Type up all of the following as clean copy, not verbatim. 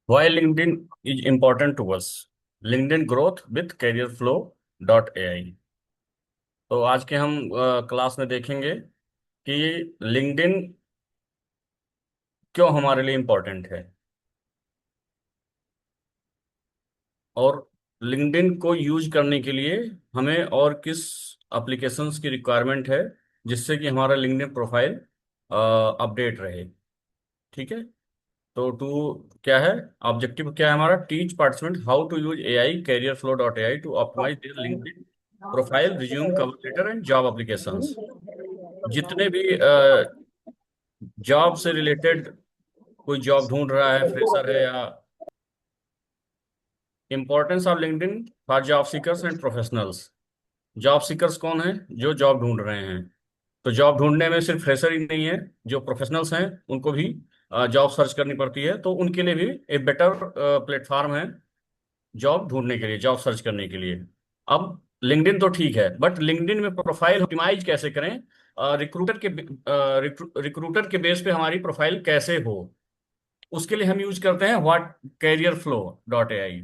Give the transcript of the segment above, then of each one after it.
Why LinkedIn is important to us? LinkedIn growth with careerflow.ai। तो आज के हम क्लास में देखेंगे कि लिंक्डइन क्यों हमारे लिए इम्पोर्टेंट है और लिंक्डइन को यूज करने के लिए हमें और किस एप्लीकेशंस की रिक्वायरमेंट है जिससे कि हमारा लिंक्डइन प्रोफाइल अपडेट रहे। ठीक है। तो टू क्या है, ऑब्जेक्टिव क्या है हमारा? Teach participant how to use AI career flow dot AI to optimize their LinkedIn profile, resume, cover letter and job applications. जितने भी जॉब से रिलेटेड कोई जॉब ढूंढ रहा है, फ्रेशर है या importance of LinkedIn for job seekers and professionals. Job seekers कौन है? जो जॉब ढूंढ रहे हैं। तो जॉब ढूंढने में सिर्फ फ्रेशर ही नहीं है, जो प्रोफेशनल्स हैं उनको भी जॉब सर्च करनी पड़ती है, तो उनके लिए भी एक बेटर प्लेटफॉर्म है जॉब ढूंढने के लिए, जॉब सर्च करने के लिए। अब लिंक्डइन तो ठीक है, बट लिंक्डइन में प्रोफाइल ऑप्टिमाइज कैसे करें? रिक्रूटर के बेस पे हमारी प्रोफाइल कैसे हो, उसके लिए हम यूज करते हैं what career flow dot A I.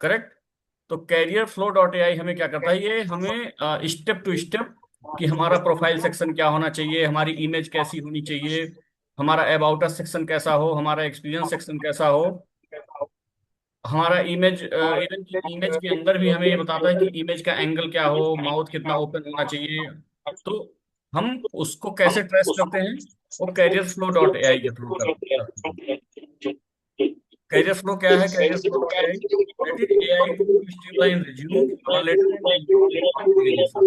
Correct. तो career flow dot A I हमें क्या करता है? ये हमें स्टेप टू स्टेप कि हमारा प्रोफाइल सेक्शन क्या होना चाहिए, हमारी इमेज कैसी होनी चाहिए, हमारा अबाउट अस सेक्शन कैसा हो, हमारा एक्सपीरियंस सेक्शन कैसा हो, हमारा इमेज के अंदर भी हमें ये बताता है कि इमेज का एंगल क्या हो, माउथ कितना ओपन होना चाहिए। तो हम उसको कैसे ट्रेस करते हैं? वो career flow dot A I के थ्रू करते हैं। कैरियर फ्लो क्या है? Career flow dot A I that is A I to streamline resume, cover letter and LinkedIn optimization.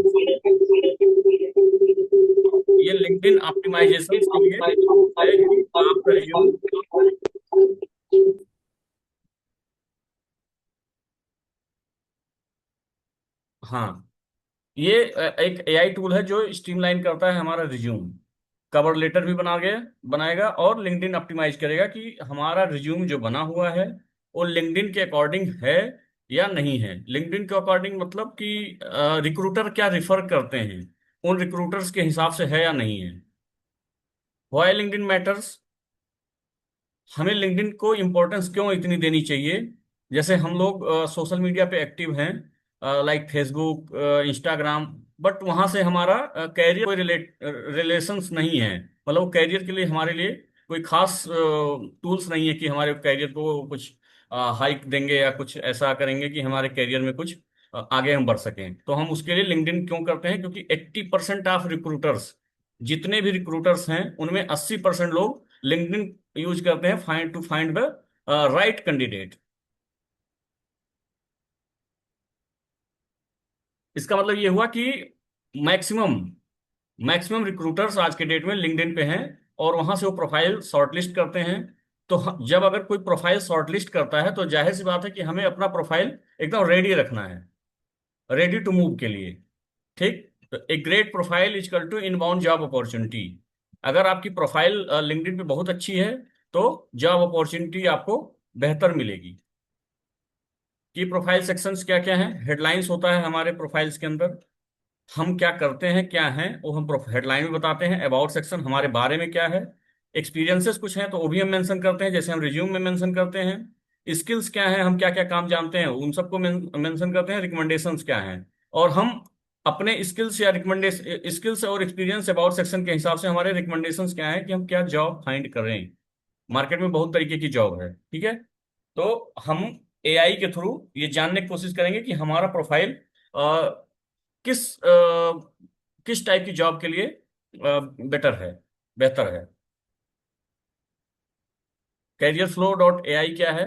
ये लिंक्डइन ऑप्टिमाइजेशन के लिए है कि आपका रिज्यूम। हाँ, ये एक एआई टूल है जो स्ट्रीमलाइन करता है हमारा रिज्यूम, कवर लेटर भी बनाएगा और लिंक्डइन ऑप्टिमाइज करेगा कि हमारा रिज्यूम जो बना हुआ है वो लिंक्डइन के अकॉर्डिंग है या नहीं है। लिंक्डइन के अकॉर्डिंग मतलब कि रिक्रूटर क्या रिफर करते हैं, उन रिक्रूटर्स के हिसाब से है या नहीं है। Why LinkedIn matters? हमें लिंक्डइन को इम्पोर्टेंस क्यों इतनी देनी चाहिए? जैसे हम लोग सोशल मीडिया पे एक्टिव हैं, लाइक फेसबुक, इंस्टाग्राम, बट वहां से हमारा कैरियर कोई रिलेशंस नहीं है। मतलब कैरियर के लिए हमारे लिए कोई खास टूल्स नहीं है कि हमारे कैरियर को कुछ हाइक देंगे या कुछ ऐसा करेंगे कि हमारे कैरियर में कुछ आगे हम बढ़ सकें। तो हम उसके लिए लिंक्डइन क्यों करते हैं? क्योंकि 80% ऑफ रिक्रूटर्स, जितने भी रिक्रूटर्स हैं उनमें 80% लोग लिंक्डइन यूज करते हैं find to find the right candidate. इसका मतलब ये हुआ कि मैक्सिमम मैक्सिमम रिक्रूटर्स आज के डेट में लिंक्डइन पे हैं और वहां से वो प्रोफाइल शॉर्टलिस्ट करते हैं। तो जब अगर कोई प्रोफाइल शॉर्टलिस्ट करता है तो जाहिर सी बात है कि हमें अपना प्रोफाइल एकदम रेडी रखना है, रेडी टू मूव के लिए। ठीक। तो एक great profile equal to inbound job opportunity. अगर आपकी प्रोफाइल लिंक्डइन पे बहुत अच्छी है तो जॉब अपॉर्चुनिटी आपको बेहतर मिलेगी। की प्रोफाइल सेक्शंस क्या क्या हैं? हेडलाइंस होता है हमारे प्रोफाइल्स के अंदर, हम क्या करते हैं क्या हैं वो हम हेडलाइन में बताते हैं। अबाउट सेक्शन हमारे बारे में क्या है। एक्सपीरियंसेस कुछ हैं तो वो भी हम मेंशन करते हैं, जैसे हम रिज्यूम में मेंशन करते हैं। स्किल्स क्या है, हम क्या क्या काम जानते हैं उन सबको मेंशन करते हैं। रिकमेंडेशंस क्या हैं, और हम अपने स्किल्स या रिकमेंडेशन, स्किल्स और एक्सपीरियंस अबाउट सेक्शन के हिसाब से हमारे रिकमेंडेशंस क्या है कि हम क्या जॉब फाइंड करें। मार्केट में बहुत तरीके की जॉब है, ठीक है। तो हम एआई के थ्रू ये जानने की कोशिश करेंगे कि हमारा प्रोफाइल किस टाइप की जॉब के लिए बेटर है, बेहतर है। कैरियर फ्लो डॉट ए आई क्या है?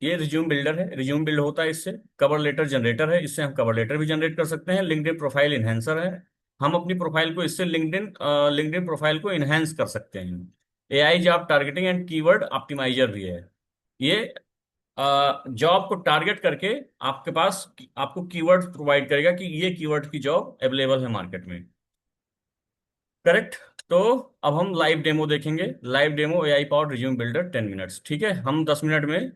ये रिज्यूम बिल्डर है, रिज्यूम बिल्ड होता है इससे। कवर लेटर जनरेटर है, इससे हम कवर लेटर भी जनरेट कर सकते हैं। लिंक्डइन प्रोफाइल इन्हेंसर है, हम अपनी प्रोफाइल को इससे लिंक्डइन प्रोफाइल को इन्हेंस कर सकते हैं। AI job targeting and keyword optimizer भी है। ये जॉब को टारगेट करके आपके पास आपको कीवर्ड प्रोवाइड करेगा कि ये कीवर्ड की जॉब अवेलेबल है मार्केट में। करेक्ट। तो अब हम लाइव डेमो देखेंगे। Live demo AI powered resume builder 10 minutes. ठीक है, हम 10 मिनट में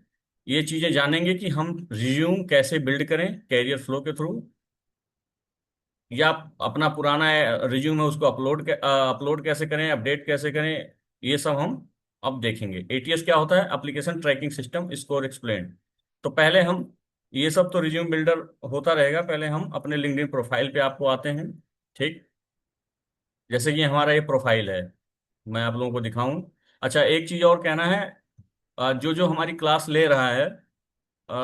ये चीजें जानेंगे कि हम रिज्यूम कैसे बिल्ड करें कैरियर फ्लो के थ्रू, या अपना पुराना रिज्यूम है उसको अपलोड कैसे करें, अपडेट कैसे करें, ये सब हम अब देखेंगे एटीएस क्या होता है, application tracking system score explain. तो पहले हम, ये सब तो रिज्यूम बिल्डर होता रहेगा, पहले हम अपने लिंक्डइन प्रोफाइल पे आपको आते हैं। ठीक, जैसे कि हमारा ये प्रोफाइल है, मैं आप लोगों को दिखाऊं। अच्छा, एक चीज और कहना है, जो जो हमारी क्लास ले रहा है,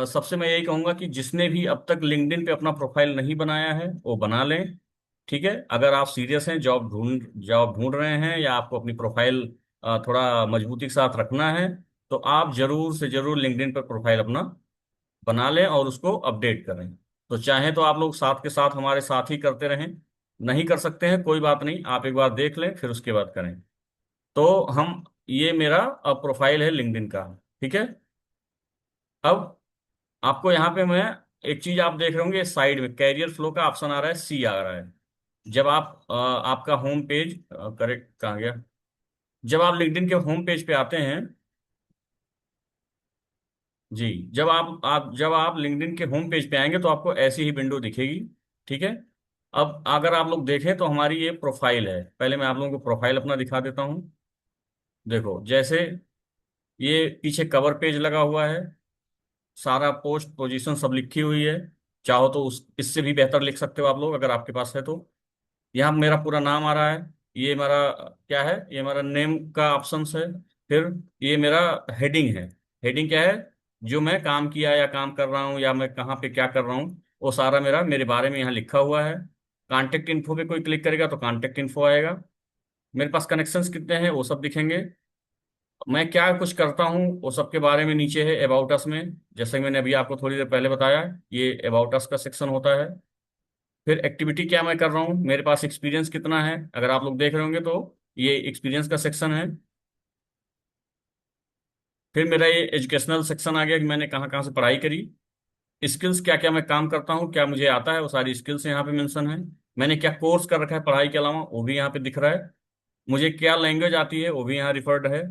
सबसे मैं यही कहूंगा कि जिसने भी अब तक लिंक्डइन पे अपना प्रोफाइल नहीं बनाया है वो बना लें। ठीक है, अगर आप सीरियस हैं, जॉब ढूंढ रहे हैं, या आपको अपनी प्रोफाइल थोड़ा मजबूती के साथ रखना है, तो आप जरूर से जरूर लिंक्डइन पर प्रोफाइल अपना बना लें और उसको अपडेट करें। तो चाहे तो आप लोग साथ के साथ हमारे साथ ही करते रहें, नहीं कर सकते हैं कोई बात नहीं, आप एक बार देख लें फिर उसके बाद करें। तो हम, ये मेरा प्रोफाइल है लिंक्डइन का। ठीक है, अब आपको यहाँ पे मैं, एक चीज आप देख रहे होंगे साइड में कैरियर फ्लो का ऑप्शन आ रहा है, सी आ रहा है। जब आप आपका होम पेज, करेक्ट कहाँ गया, जब आप लिंक्डइन के होम पेज पे आते हैं, जी, जब आप लिंक्डइन के होम पेज पे आएंगे तो आपको ऐसी ही विंडो दिखेगी। ठीक है, अब अगर आप लोग देखें तो हमारी ये प्रोफाइल है, पहले मैं आप लोगों को प्रोफाइल अपना दिखा देता हूँ। देखो, जैसे ये पीछे कवर पेज लगा हुआ है, सारा पोस्ट पोजीशन सब लिखी हुई है। चाहो तो उस इससे भी बेहतर लिख सकते हो आप लोग, अगर आपके पास है तो। यहाँ मेरा पूरा नाम आ रहा है, ये मेरा क्या है, ये मेरा नेम का ऑप्शंस है। फिर ये मेरा हेडिंग है। हेडिंग क्या है, जो मैं काम किया या काम कर रहा हूँ, या मैं कहाँ पे क्या कर रहा हूँ, वो सारा मेरा मेरे बारे में यहाँ लिखा हुआ है। कांटेक्ट इन्फो पे कोई क्लिक करेगा तो कांटेक्ट इन्फो आएगा। मेरे पास कनेक्शंस कितने हैं वो सब दिखेंगे। मैं क्या कुछ करता हूँ वो सब के बारे में नीचे है अबाउट अस में, जैसे कि मैंने अभी आपको थोड़ी देर पहले बताया, ये अबाउट अस का सेक्शन होता है। फिर एक्टिविटी क्या मैं कर रहा हूँ, मेरे पास एक्सपीरियंस कितना है, अगर आप लोग देख रहे होंगे तो ये एक्सपीरियंस का सेक्शन है। फिर मेरा ये एजुकेशनल सेक्शन आ गया कि मैंने कहाँ कहाँ से पढ़ाई करी। स्किल्स, क्या क्या मैं काम करता हूँ, क्या मुझे आता है, वो सारी स्किल्स यहाँ पे मेंशन है। मैंने क्या कोर्स कर रखा है पढ़ाई के अलावा, वो भी यहाँ पे दिख रहा है। मुझे क्या लैंग्वेज आती है वो भी यहाँ रिफर्ड है।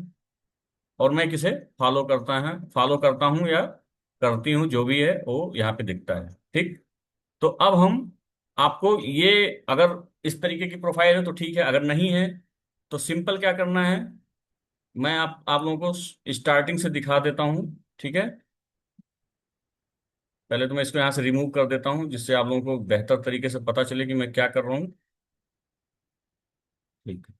और मैं किसे फॉलो करता हूँ या करती हूँ, जो भी है वो यहाँ पे दिखता है। ठीक, तो अब हम आपको ये, अगर इस तरीके की प्रोफाइल है तो ठीक है, अगर नहीं है तो सिंपल क्या करना है, मैं आप लोगों को स्टार्टिंग से दिखा देता हूँ। ठीक है, पहले तो मैं इसको यहाँ से रिमूव कर देता हूँ, जिससे आप लोगों को बेहतर तरीके से पता चले कि मैं क्या कर रहा हूँ। ठीक है,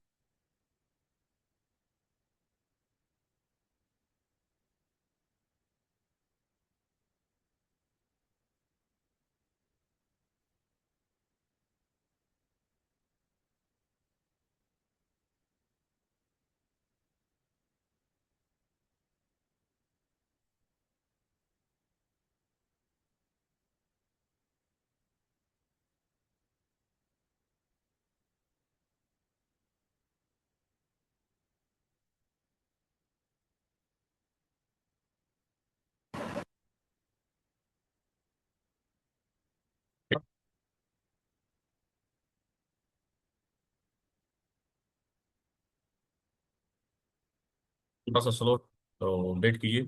थोड़ा सा स्लो, तो वेट कीजिए।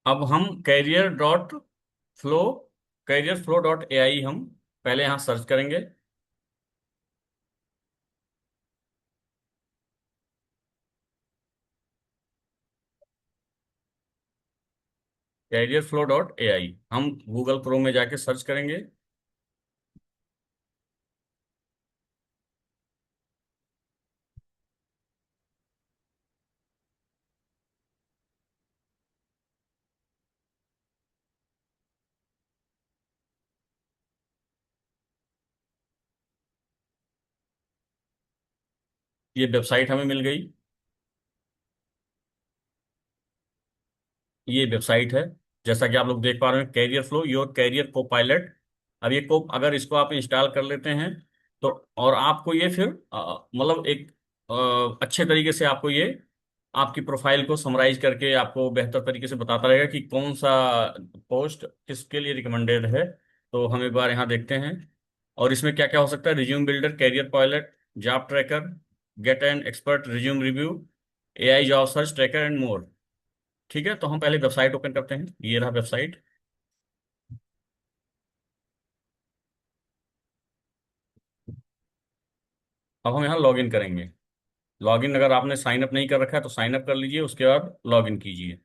अब हम फ्लो कैरियर फ्लो.ai हम पहले यहाँ सर्च करेंगे। कैरियर फ्लो.ai हम गूगल क्रोम में जाके सर्च करेंगे। ये वेबसाइट हमें मिल गई, ये वेबसाइट है। जैसा कि आप लोग देख पा रहे हैं, कैरियर फ्लो योर कैरियर को पायलट। अब ये को, अगर इसको आप इंस्टॉल कर लेते हैं तो, और आपको ये फिर मतलब एक अच्छे तरीके से आपको ये आपकी प्रोफाइल को समराइज करके आपको बेहतर तरीके से बताता रहेगा कि कौन सा पोस्ट किसके लिए रिकमेंडेड है। तो हम एक बार यहाँ देखते हैं, और इसमें क्या क्या हो सकता है, resume builder, career pilot, job tracker, get and expert resume review, AI job search tracker and more. ठीक है, तो हम पहले वेबसाइट ओपन करते हैं, ये रहा वेबसाइट। अब हम यहाँ लॉग इन करेंगे। लॉग इन अगर आपने साइन अप नहीं कर रखा है तो साइन अप कर लीजिए, उसके बाद लॉग इन कीजिए।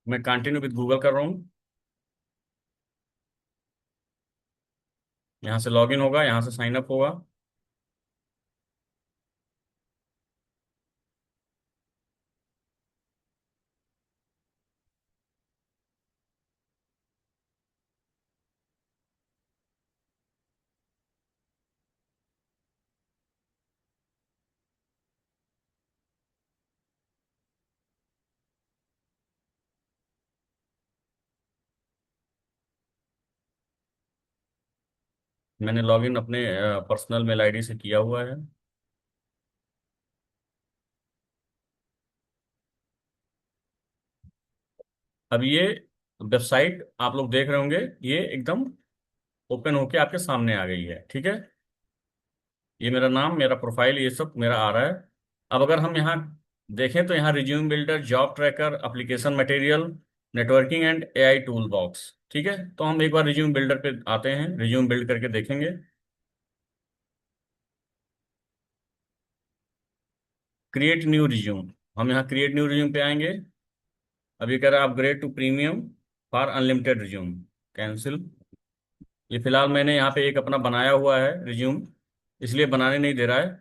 मैं कंटिन्यू विद गूगल कर रहा हूँ। यहाँ से लॉग इन होगा, यहाँ से साइन अप होगा। मैंने लॉग इन अपने पर्सनल मेल आईडी से किया हुआ है। अब ये वेबसाइट आप लोग देख रहे होंगे, ये एकदम ओपन होके आपके सामने आ गई है। ठीक है, ये मेरा नाम, मेरा प्रोफाइल, ये सब मेरा आ रहा है। अब अगर हम यहाँ देखें तो यहाँ resume builder, job tracker, application material, networking and AI tool box. ठीक है, तो हम एक बार रिज्यूम बिल्डर पे आते हैं, रिज्यूम बिल्ड करके देखेंगे। क्रिएट न्यू रिज्यूम, हम यहाँ क्रिएट न्यू रिज्यूम पे आएंगे। अब ये कह रहा है upgrade to premium for unlimited resume, cancel. ये फिलहाल मैंने यहाँ पे एक अपना बनाया हुआ है रिज्यूम, इसलिए बनाने नहीं दे रहा है।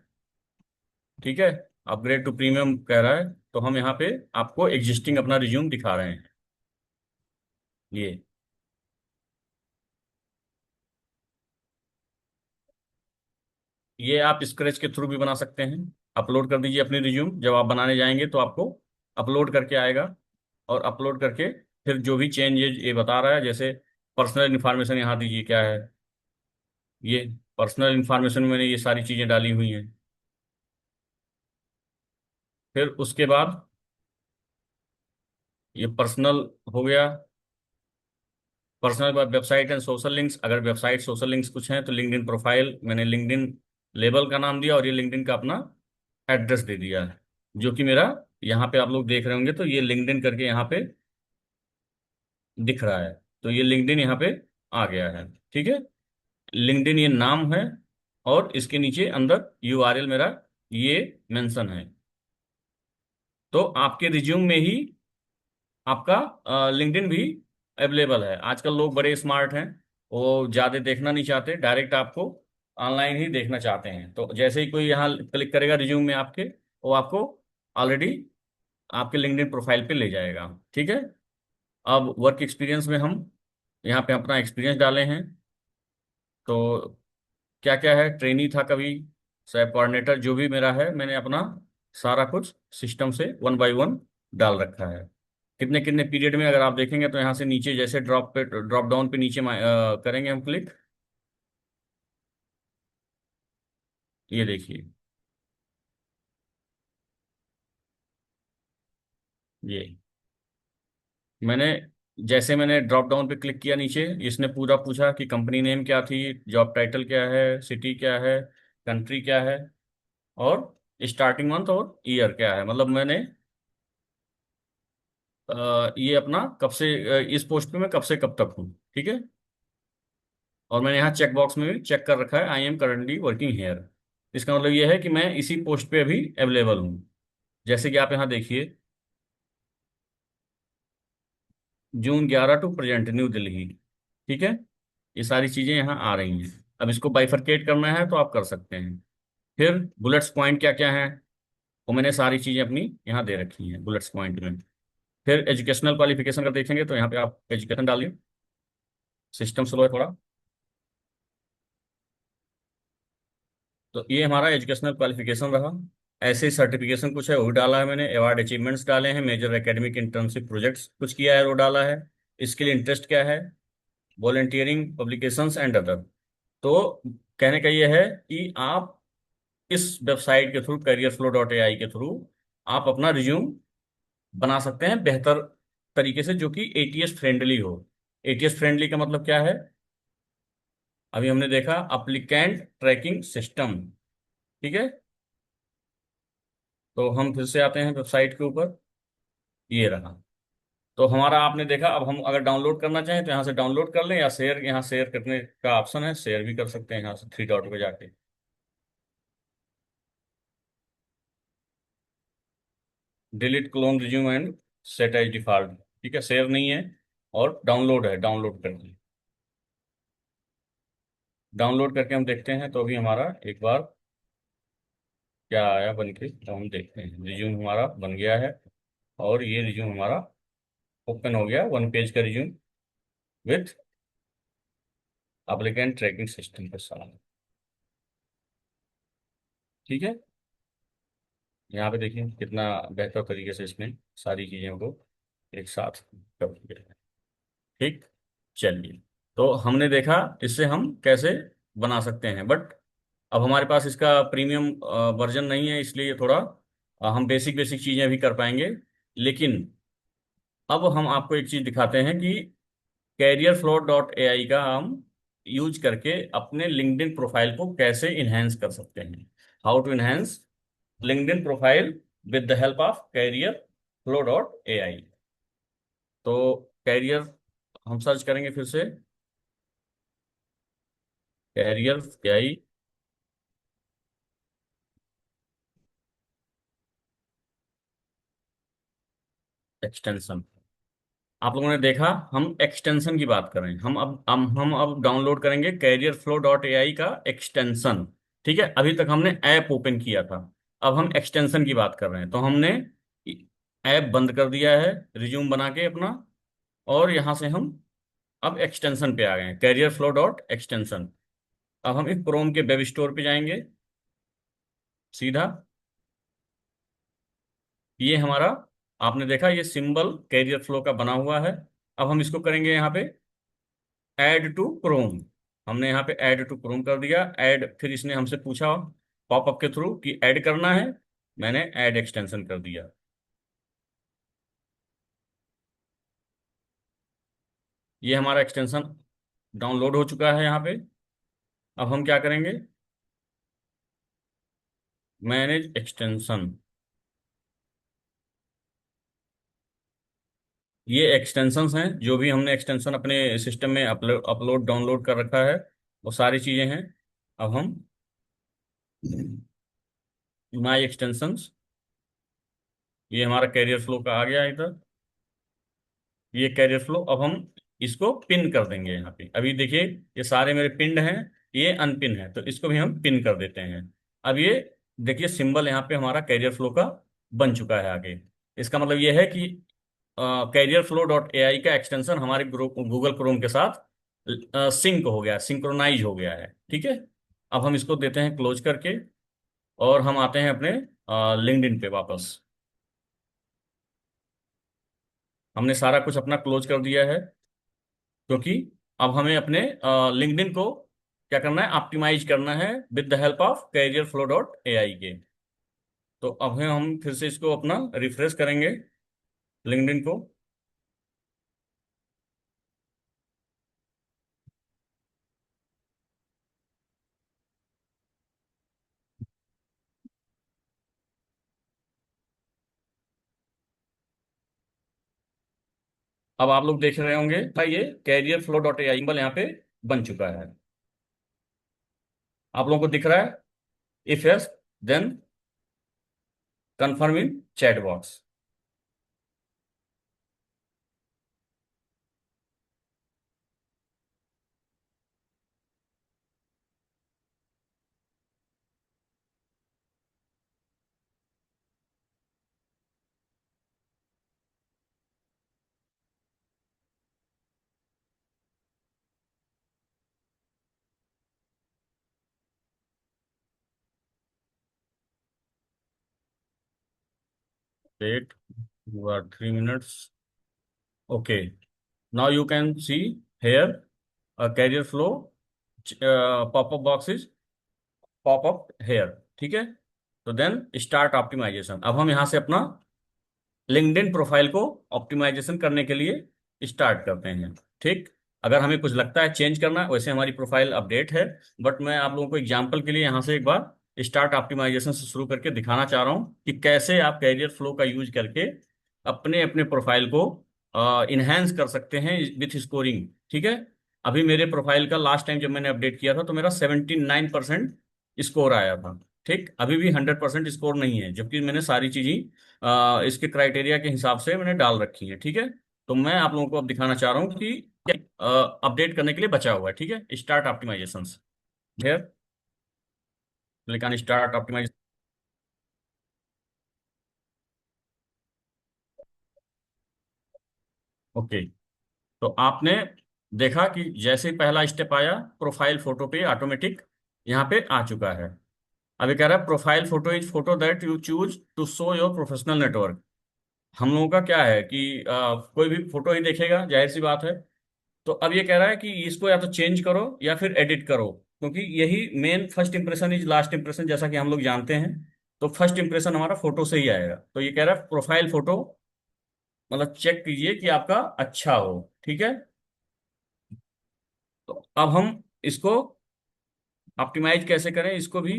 ठीक है, अपग्रेड टू प्रीमियम कह रहा है, तो हम यहाँ पे आपको एग्जिस्टिंग अपना रिज्यूम दिखा रहे हैं। ये ये आप स्क्रैच के थ्रू भी बना सकते हैं। अपलोड कर दीजिए अपनी रिज्यूम, जब आप बनाने जाएंगे तो आपको अपलोड करके आएगा। और अपलोड करके फिर जो भी चेंज ये बता रहा है, जैसे पर्सनल इन्फॉर्मेशन यहाँ दीजिए क्या है। ये पर्सनल इन्फॉर्मेशन में मैंने ये सारी चीज़ें डाली हुई हैं। फिर उसके बाद ये पर्सनल हो गया। Personal website and social links, अगर वेबसाइट सोशल लिंक्स कुछ हैं तो लिंक्डइन प्रोफाइल, मैंने लिंक्डइन लेबल का नाम दिया और ये लिंक्डइन का अपना एड्रेस दे दिया है, जो कि मेरा यहाँ पे आप लोग देख रहे होंगे तो ये लिंक्डइन करके यहाँ पे दिख रहा है। तो ये लिंक्डइन यहाँ पे आ गया है। ठीक है, लिंक्डइन ये नाम है, और इसके नीचे अंदर यूआरएल मेरा ये मेंशन है। तो आपके रिज्यूम में ही आपका लिंक्डइन भी अवेलेबल है। आजकल लोग बड़े स्मार्ट हैं, वो ज़्यादा देखना नहीं चाहते, डायरेक्ट आपको ऑनलाइन ही देखना चाहते हैं। तो जैसे ही कोई यहाँ क्लिक करेगा रिज्यूम में आपके, वो आपको ऑलरेडी आपके लिंक्डइन प्रोफाइल पे ले जाएगा। ठीक है, अब वर्क एक्सपीरियंस में हम यहाँ पे अपना एक्सपीरियंस डाले हैं। तो क्या क्या है, ट्रेनी था कभी, सैप कोऑर्डिनेटर, जो भी मेरा है मैंने अपना सारा कुछ सिस्टम से वन बाय वन डाल रखा है। कितने कितने पीरियड में, अगर आप देखेंगे तो यहाँ से नीचे जैसे ड्रॉप डाउन पे नीचे करेंगे हम क्लिक, ये देखिए, ये मैंने जैसे मैंने ड्रॉप डाउन पे क्लिक किया नीचे, इसने पूरा पूछा कि कंपनी नेम क्या थी, जॉब टाइटल क्या है, सिटी क्या है, कंट्री क्या है, और स्टार्टिंग मंथ और ईयर क्या है। मतलब मैंने ये अपना कब से इस पोस्ट पे मैं कब से कब तक हूँ। ठीक है, और मैंने यहाँ चेक बॉक्स में भी चेक कर रखा है, I am currently working here. इसका मतलब ये है कि मैं इसी पोस्ट पे अभी अवेलेबल हूँ। जैसे कि आप यहाँ देखिए, जून 11 टू प्रेजेंट, न्यू दिल्ली। ठीक है, ये सारी चीज़ें यहाँ आ रही हैं। अब इसको बाइफरकेट करना है तो आप कर सकते हैं। फिर बुलेट्स पॉइंट क्या क्या है, वो मैंने सारी चीज़ें अपनी यहाँ दे रखी हैं बुलेट्स पॉइंट में। फिर एजुकेशनल क्वालिफिकेशन का देखेंगे तो यहाँ पे आप एजुकेशन डालिए। सिस्टम स्लो है थोड़ा। तो ये हमारा एजुकेशनल क्वालिफिकेशन रहा। ऐसे सर्टिफिकेशन कुछ है वो डाला है मैंने, अवार्ड अचीवमेंट्स डाले हैं, मेजर एकेडमिक इंटर्नशिप प्रोजेक्ट्स कुछ किया है वो डाला है। स्किल इंटरेस्ट क्या है, वॉलंटियरिंग, पब्लिकेशंस एंड अदर। तो कहने का ये है कि आप इस वेबसाइट के थ्रू, careerflow.ai के थ्रू, आप अपना रिज्यूम बना सकते हैं बेहतर तरीके से, जो कि एटीएस फ्रेंडली हो। एटीएस फ्रेंडली का मतलब क्या है? अभी हमने देखा अप्लीकेंट ट्रैकिंग सिस्टम। ठीक है, तो हम फिर से आते हैं वेबसाइट के ऊपर। ये रहा। तो हमारा आपने देखा, अब हम अगर डाउनलोड करना चाहें तो यहाँ से डाउनलोड कर लें, या शेयर, यहाँ शेयर करने का ऑप्शन है, शेयर भी कर सकते हैं यहाँ से थ्री डॉट पे जाके। Delete clone resume and set as default. ठीक है, शेयर नहीं है और डाउनलोड है, डाउनलोड कर लें। डाउनलोड करके हम देखते हैं, तो अभी हमारा एक बार क्या आया बन के, तो हम देखते हैं रिज्यूम हमारा बन गया है। और ये रिज्यूम हमारा ओपन हो गया, वन पेज का resume with applicant tracking system के साथ। ठीक है, यहाँ पे देखिए कितना बेहतर तरीके से इसने सारी चीज़ों को एक साथ कर दिया है। ठीक, चलिए। तो हमने देखा इससे हम कैसे बना सकते हैं, बट अब हमारे पास इसका प्रीमियम वर्जन नहीं है, इसलिए थोड़ा हम बेसिक बेसिक चीज़ें भी कर पाएंगे। लेकिन अब हम आपको एक चीज़ दिखाते हैं कि कैरियर फ्लो डॉट ए आई का हम यूज करके अपने लिंक्डइन प्रोफाइल को कैसे इनहेंस कर सकते हैं। How to enhance LinkedIn profile with the help of career flow dot A I. तो कैरियर हम सर्च करेंगे फिर से, कैरियर ए आई एक्सटेंशन। आप लोगों ने देखा, हम एक्सटेंशन की बात कर रहे हैं। हम अब डाउनलोड करेंगे कैरियर फ्लो डॉट ए आई का एक्सटेंशन। ठीक है, अभी तक हमने ऐप ओपन किया था, अब हम एक्सटेंशन की बात कर रहे हैं। तो हमने ऐप बंद कर दिया है रिज्यूम बना के अपना, और यहाँ से हम अब एक्सटेंशन पे आ गए हैं, कैरियर फ्लो डॉट एक्सटेंशन। अब हम एक क्रोम के वेब स्टोर पे जाएंगे सीधा। ये हमारा, आपने देखा ये सिंबल कैरियर फ्लो का बना हुआ है। अब हम इसको करेंगे यहाँ पे ऐड टू क्रोम। हमने यहाँ पे ऐड टू क्रोम कर दिया ऐड, फिर इसने हमसे पूछा पॉपअप के थ्रू कि ऐड करना है, मैंने ऐड एक्सटेंशन कर दिया। ये हमारा एक्सटेंशन डाउनलोड हो चुका है यहाँ पे। अब हम क्या करेंगे, मैनेज एक्सटेंशन। ये एक्सटेंशंस हैं, जो भी हमने एक्सटेंशन अपने सिस्टम में अपलोड डाउनलोड कर रखा है, वो सारी चीज़ें हैं। अब हम माई एक्सटेंशंस, ये हमारा कैरियर फ्लो का आ गया इधर। ये कैरियर फ्लो, अब हम इसको पिन कर देंगे यहाँ पे। अभी देखिए ये सारे मेरे पिंड हैं, ये अनपिन है, तो इसको भी हम पिन कर देते हैं। अब ये देखिए सिंबल यहाँ पे हमारा कैरियर फ्लो का बन चुका है आगे। इसका मतलब ये है कि कैरियर फ्लो डॉट ए आई का एक्सटेंशन हमारे गूगल क्रोम के साथ सिंक हो गया, सिंक्रोनाइज हो गया है। ठीक है, अब हम इसको देते हैं क्लोज करके, और हम आते हैं अपने लिंक्डइन पे वापस। हमने सारा कुछ अपना क्लोज कर दिया है, क्योंकि अब हमें अपने लिंक्डइन को क्या करना है, ऑप्टिमाइज करना है with the help of career flow dot A I के। तो अब हम फिर से इसको अपना रिफ्रेश करेंगे लिंक्डइन को। अब आप लोग देख रहे होंगे भाई, ये career flow dot A I symbol यहाँ पे बन चुका है। आप लोगों को दिख रहा है? If yes, then confirm in chat box. Wait, you are 3 minutes। Okay, now you can see here career flow popup box pop up here. ठीक है, तो देन स्टार्ट ऑप्टिमाइजेशन। अब हम यहाँ से अपना लिंक्डइन प्रोफाइल को ऑप्टिमाइजेशन करने के लिए स्टार्ट करते हैं। ठीक, अगर हमें कुछ लगता है चेंज करना, वैसे हमारी प्रोफाइल अपडेट है। बट मैं आप लोगों को एग्जांपल के लिए यहाँ से एक बार स्टार्ट ऑप्टिमाइजेशन से शुरू करके दिखाना चाह रहा हूँ कि कैसे आप कैरियर फ्लो का यूज करके अपने अपने प्रोफाइल को इनहेंस कर सकते हैं विथ स्कोरिंग। ठीक है। अभी मेरे प्रोफाइल का लास्ट टाइम जब मैंने अपडेट किया था तो मेरा 79% स्कोर आया था। ठीक, अभी भी 100% स्कोर नहीं है, जबकि मैंने सारी चीजें इसके क्राइटेरिया के हिसाब से मैंने डाल रखी है। ठीक है। तो मैं आप लोगों को अब दिखाना चाह रहा हूँ कि अपडेट करने के लिए बचा हुआ है। ठीक है, start optimization. Here click on start optimization. Okay. तो आपने देखा कि जैसे ही पहला स्टेप आया, प्रोफाइल फोटो पे ऑटोमेटिक यहाँ पे आ चुका है। अभी कह रहा है profile photo is photo that you choose to show your professional network. हम लोगों का क्या है कि कोई भी फोटो ही देखेगा, जाहिर सी बात है। तो अब ये कह रहा है कि इसको या तो चेंज करो या फिर एडिट करो, क्योंकि यही main first impression is last impression, जैसा कि हम लोग जानते हैं। तो फर्स्ट इंप्रेशन हमारा फोटो से ही आएगा। तो ये कह रहा है प्रोफाइल फोटो मतलब चेक कीजिए कि आपका अच्छा हो। ठीक है। तो अब हम इसको ऑप्टिमाइज कैसे करें, इसको भी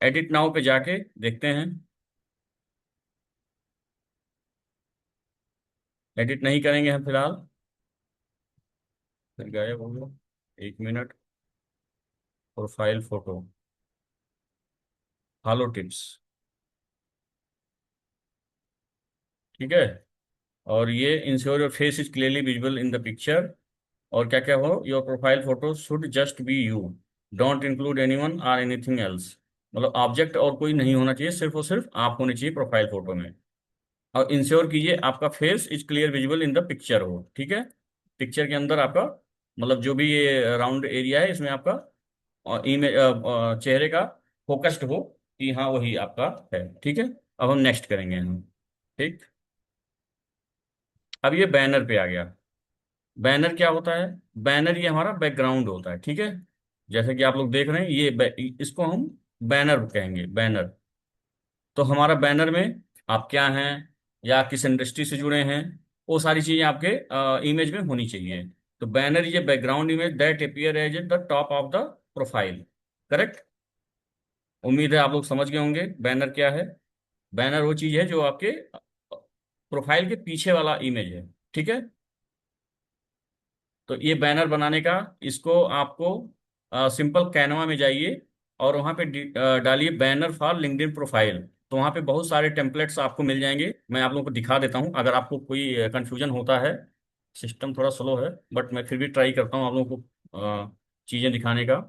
एडिट नाउ पे जाके देखते हैं। एडिट नहीं करेंगे हम फिलहाल। फिर गायब हो गया। एक minute. Profile photo, follow tips. ठीक है। और ये ensure your face is clearly visible in the picture. और क्या क्या हो, your profile photo should just be you, don't include anyone और एनीथिंग एल्स। मतलब ऑब्जेक्ट और कोई नहीं होना चाहिए, सिर्फ और सिर्फ आप होने चाहिए प्रोफाइल फोटो में। और इंश्योर कीजिए आपका face is clear visible in the picture हो। ठीक है। पिक्चर के अंदर आपका मतलब जो भी ये राउंड एरिया है इसमें आपका इमेज चेहरे का फोकस्ड हो कि हाँ वही आपका है। ठीक है। अब हम नेक्स्ट करेंगे हम। ठीक। अब ये बैनर पे आ गया। बैनर क्या होता है? बैनर ये हमारा बैकग्राउंड होता है। ठीक है। जैसे कि आप लोग देख रहे हैं ये इसको हम बैनर कहेंगे, बैनर। तो हमारा बैनर में आप क्या हैं या किस इंडस्ट्री से जुड़े हैं, वो सारी चीजें आपके इमेज में होनी चाहिए। तो बैनर ये background image that appear as the top of the profile. Correct. उम्मीद है आप लोग समझ गए होंगे बैनर क्या है। बैनर वो चीज है जो आपके प्रोफाइल के पीछे वाला इमेज है। ठीक है। तो ये बैनर बनाने का, इसको आपको सिंपल कैनवा में जाइए और वहाँ पे डालिए बैनर फॉर लिंक्डइन प्रोफाइल। तो वहाँ पे बहुत सारे टेम्पलेट्स आपको मिल जाएंगे। मैं आप लोगों को दिखा देता हूँ अगर आपको कोई कंफ्यूजन होता है। सिस्टम थोड़ा स्लो है बट मैं फिर भी ट्राई करता हूँ आप लोगों को चीज़ें दिखाने का।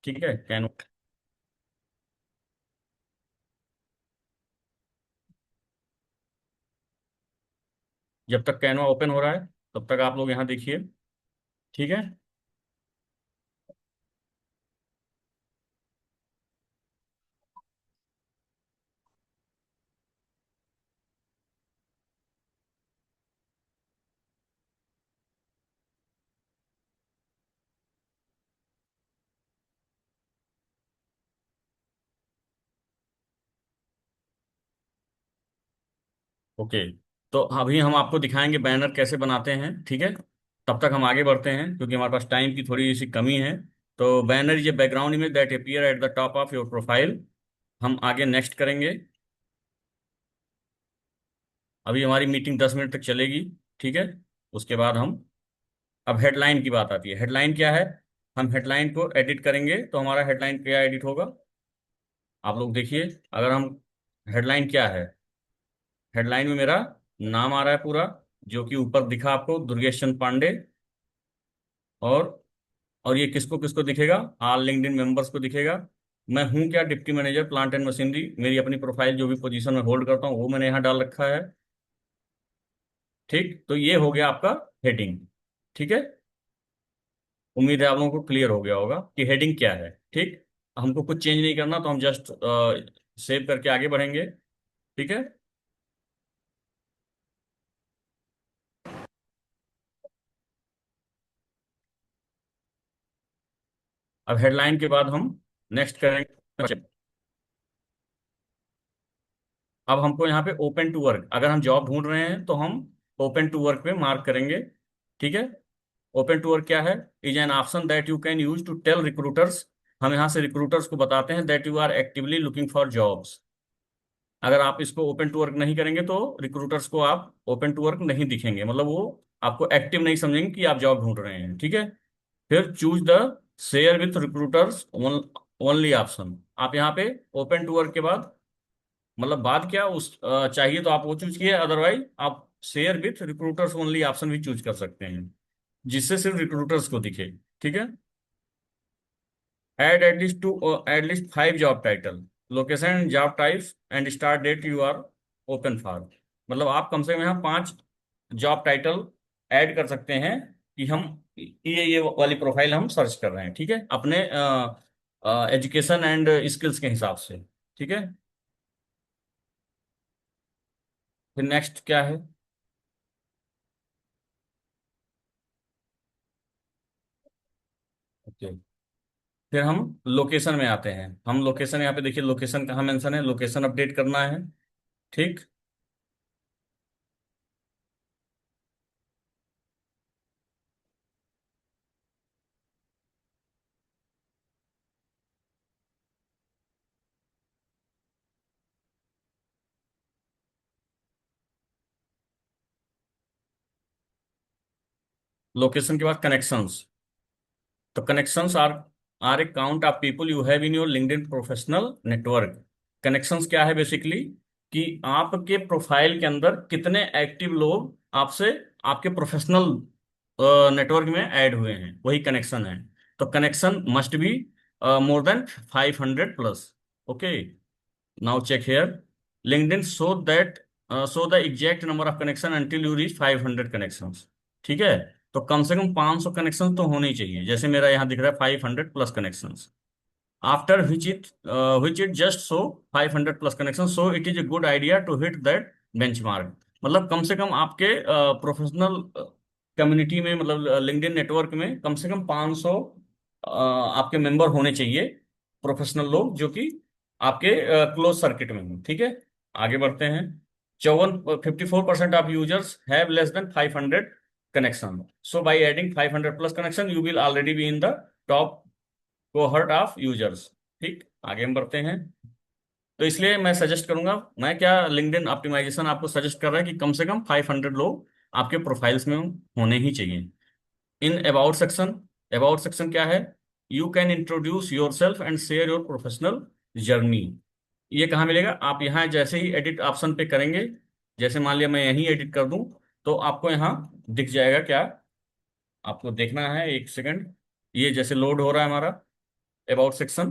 ठीक है। कैनवा, जब तक कैनवा ओपन हो रहा है तब तक आप लोग यहाँ देखिए। ठीक है। ओके। तो अभी हम आपको दिखाएंगे बैनर कैसे बनाते हैं। ठीक है। तब तक हम आगे बढ़ते हैं क्योंकि हमारे पास टाइम की थोड़ी सी कमी है। तो बैनर ये background image that appear at the top of your profile. हम आगे नेक्स्ट करेंगे। अभी हमारी मीटिंग 10 मिनट तक चलेगी। ठीक है। उसके बाद हम, अब हेडलाइन की बात आती है। हेडलाइन क्या है? हम हेडलाइन को एडिट करेंगे तो हमारा हेडलाइन क्या एडिट होगा, आप लोग देखिए। अगर हम, हेडलाइन क्या है? हेडलाइन में मेरा नाम आ रहा है पूरा, जो कि ऊपर दिखा आपको, दुर्गेश चंद पांडे। और और ये किसको किसको दिखेगा? ऑल लिंक्डइन मेंबर्स को दिखेगा। मैं हूं क्या? Deputy manager plant and machinery. मेरी अपनी प्रोफाइल जो भी पोजीशन में होल्ड करता हूँ वो मैंने यहाँ डाल रखा है। ठीक। तो ये हो गया आपका हेडिंग। ठीक है। उम्मीद है आप लोगों को क्लियर हो गया होगा कि हेडिंग क्या है। ठीक। हमको कुछ चेंज नहीं करना तो हम जस्ट सेव करके आगे बढ़ेंगे। ठीक है। अब हेडलाइन के बाद हम नेक्स्ट करेंगे। अब हमको यहाँ पे ओपन टू वर्क, अगर हम जॉब ढूंढ रहे हैं तो हम ओपन टू वर्क पे मार्क करेंगे। ठीक है। ओपन टू वर्क क्या है? Is an option that you can use to tell recruiters, हम यहाँ से रिक्रूटर्स को बताते हैं that you are actively looking for jobs. अगर आप इसको ओपन टू वर्क नहीं करेंगे तो रिक्रूटर्स को आप ओपन टू वर्क नहीं दिखेंगे, मतलब वो आपको एक्टिव नहीं समझेंगे कि आप जॉब ढूंढ रहे हैं, ठीक है। फिर choose the share with recruiters only option, आप यहाँ पे ओपन टू वर्क के बाद, मतलब बाद क्या उस चाहिए तो आप वो चूज किए, अदरवाइज आप share with recruiters only option भी चूज कर सकते हैं, जिससे सिर्फ रिक्रूटर्स को दिखे, ठीक है। Add at least 5 job title, location, job types and start date you are open for, मतलब आप कम से कम यहाँ 5 जॉब टाइटल ऐड कर सकते हैं कि हम ये वाली प्रोफाइल हम सर्च कर रहे हैं, ठीक है, अपने एजुकेशन एंड स्किल्स के हिसाब से, ठीक है। फिर नेक्स्ट क्या है? ओके, फिर हम लोकेशन में आते हैं। हम लोकेशन, यहाँ पे देखिए लोकेशन कहाँ मेंशन है, लोकेशन अपडेट करना है, ठीक। लोकेशन के बाद कनेक्शंस, तो connections are a count of people you have in your LinkedIn professional network. Connections क्या है बेसिकली, कि आपके प्रोफाइल के अंदर कितने एक्टिव लोग आपसे आपके प्रोफेशनल नेटवर्क में ऐड हुए हैं, वही कनेक्शन है। तो connection must be more than 500 plus. Okay, now check here, LinkedIn show the exact number of connection until you reach 500 connections, ठीक है। तो कम से कम 500 कनेक्शन तो होने ही चाहिए, जैसे मेरा यहाँ दिख रहा है 500 plus connections. After which it just show 500 plus connection, so it is a good idea to hit that benchmark। मतलब कम से कम आपके प्रोफेशनल कम्युनिटी में, मतलब लिंक्डइन नेटवर्क में कम से कम 500 आपके मेंबर होने चाहिए, प्रोफेशनल लोग जो कि आपके क्लोज सर्किट में हो, ठीक है। आगे बढ़ते हैं। 54% of users have less than 500 connection, so by adding 500 plus connection you will already be in the top cohort of users, ठीक। आगे हम बढ़ते हैं। तो इसलिए मैं सजेस्ट करूंगा, मैं क्या, लिंक्डइन ऑप्टिमाइजेशन आपको सजेस्ट कर रहा है कि कम से कम 500 लोग आपके प्रोफाइल्स में होने ही चाहिए। In about section, about section क्या है? You can introduce your self and share your professional journey. ये कहाँ मिलेगा? आप यहाँ जैसे ही एडिट ऑप्शन पे करेंगे, जैसे मान लिया मैं यहीं एडिट कर दूं, तो आपको यहाँ दिख जाएगा क्या, आपको देखना है, एक सेकंड, ये जैसे लोड हो रहा है हमारा अबाउट सेक्शन,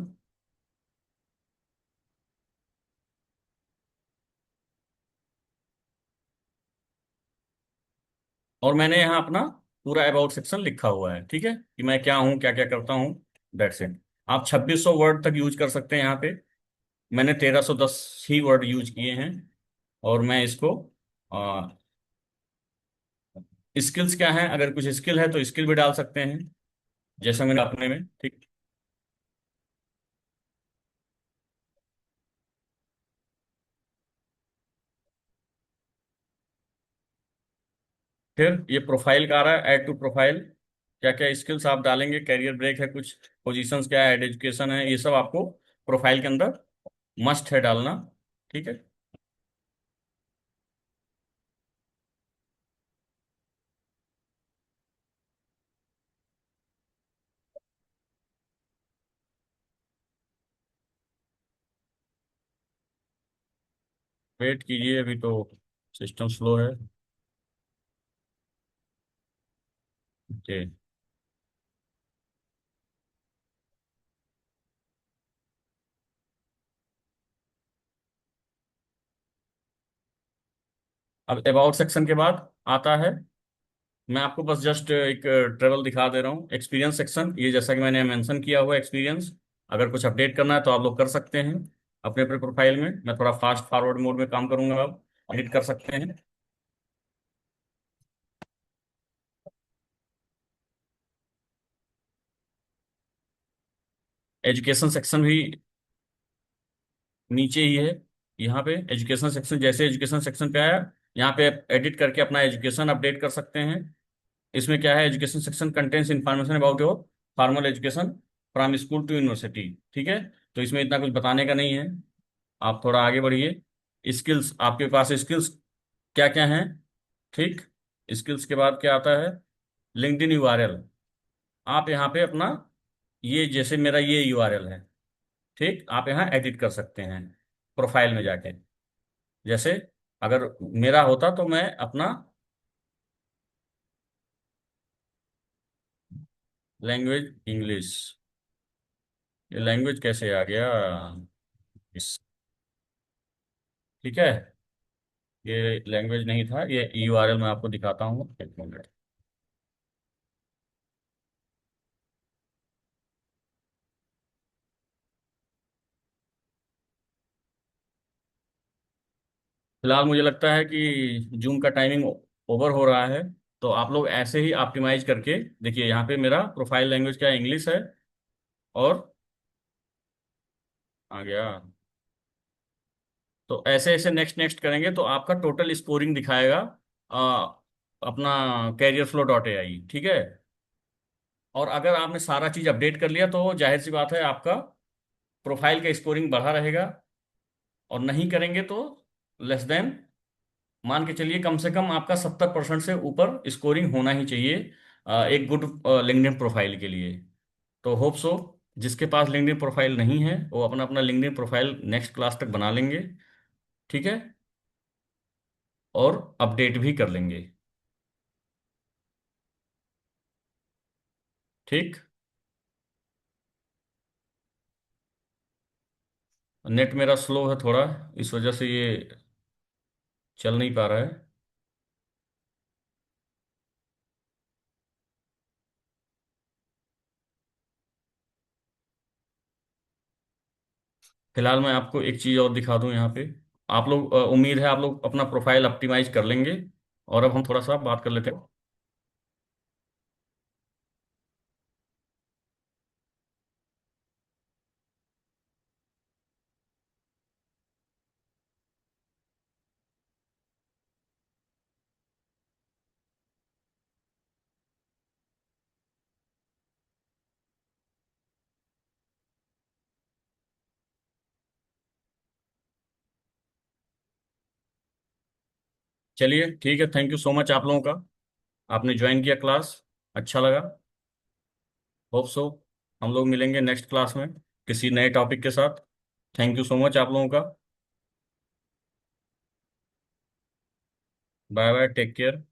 और मैंने यहाँ अपना पूरा अबाउट सेक्शन लिखा हुआ है, ठीक है, कि मैं क्या हूँ, क्या क्या करता हूँ, दैट्स इट। आप 2600 वर्ड तक यूज कर सकते हैं यहाँ पे, मैंने 1310 ही वर्ड यूज किए हैं। और मैं इसको स्किल्स क्या है, अगर कुछ स्किल है तो स्किल भी डाल सकते हैं, जैसे मैंने अपने में, ठीक। फिर ये प्रोफाइल का आ रहा है, ऐड टू प्रोफाइल, क्या क्या स्किल्स आप डालेंगे, कैरियर ब्रेक है, कुछ पोजीशंस क्या है, एजुकेशन है, ये सब आपको प्रोफाइल के अंदर मस्ट है डालना, ठीक है। वेट कीजिए, अभी तो सिस्टम स्लो है। ओके, अब अबाउट सेक्शन के बाद आता है, मैं आपको बस जस्ट एक ट्रेवल दिखा दे रहा हूँ, एक्सपीरियंस सेक्शन, ये जैसा कि मैंने मेंशन किया हुआ एक्सपीरियंस, अगर कुछ अपडेट करना है तो आप लोग कर सकते हैं अपने अपने प्रोफाइल में। मैं थोड़ा फास्ट फॉरवर्ड मोड में काम करूंगा, आप एडिट कर सकते हैं। एजुकेशन सेक्शन भी नीचे ही है, यहाँ पे एजुकेशन सेक्शन, जैसे एजुकेशन सेक्शन पे आया, यहाँ पे एडिट करके अपना एजुकेशन अपडेट कर सकते हैं। इसमें क्या है, education section contains information about your formal education from school to university. ठीक है, तो इसमें इतना कुछ बताने का नहीं है। आप थोड़ा आगे बढ़िए। स्किल्स, आपके पास स्किल्स क्या क्या हैं? ठीक, स्किल्स के बाद क्या आता है? LinkedIn URL. आप यहाँ पे अपना, ये जैसे मेरा ये यूआरएल है, ठीक, आप यहाँ एडिट कर सकते हैं प्रोफाइल में जाके। जैसे अगर मेरा होता तो मैं अपना लैंग्वेज इंग्लिश, ये लैंग्वेज कैसे आ गया इस, ठीक है, ये लैंग्वेज नहीं था, ये यूआरएल मैं आपको दिखाता हूँ, एक मिनट। फिलहाल मुझे लगता है कि जूम का टाइमिंग ओवर हो रहा है, तो आप लोग ऐसे ही ऑप्टिमाइज करके देखिए, यहाँ पे मेरा प्रोफाइल लैंग्वेज क्या इंग्लिश है, और आ गया। तो ऐसे ऐसे नेक्स्ट नेक्स्ट करेंगे तो आपका टोटल स्कोरिंग दिखाएगा अपना कैरियर फ्लो डॉट ए आई, ठीक है। और अगर आपने सारा चीज अपडेट कर लिया तो जाहिर सी बात है आपका प्रोफाइल का स्कोरिंग बढ़ा रहेगा, और नहीं करेंगे तो लेस देन, मान के चलिए कम से कम आपका 70% से ऊपर स्कोरिंग होना ही चाहिए एक गुड लिंक्डइन प्रोफाइल के लिए। तो होप सो, जिसके पास लिंक्डइन प्रोफाइल नहीं है वो अपना अपना लिंक्डइन प्रोफाइल नेक्स्ट क्लास तक बना लेंगे, ठीक है, और अपडेट भी कर लेंगे। ठीक, नेट मेरा स्लो है थोड़ा, इस वजह से ये चल नहीं पा रहा है। फिलहाल मैं आपको एक चीज़ और दिखा दूं यहाँ पे। आप लोग उम्मीद है आप लोग अपना प्रोफाइल ऑप्टिमाइज कर लेंगे, और अब हम थोड़ा सा बात कर लेते हैं। चलिए ठीक है, थैंक यू सो मच आप लोगों का, आपने ज्वाइन किया क्लास, अच्छा लगा। होप सो हम लोग मिलेंगे नेक्स्ट क्लास में किसी नए टॉपिक के साथ। थैंक यू सो मच आप लोगों का। Bye bye, take care.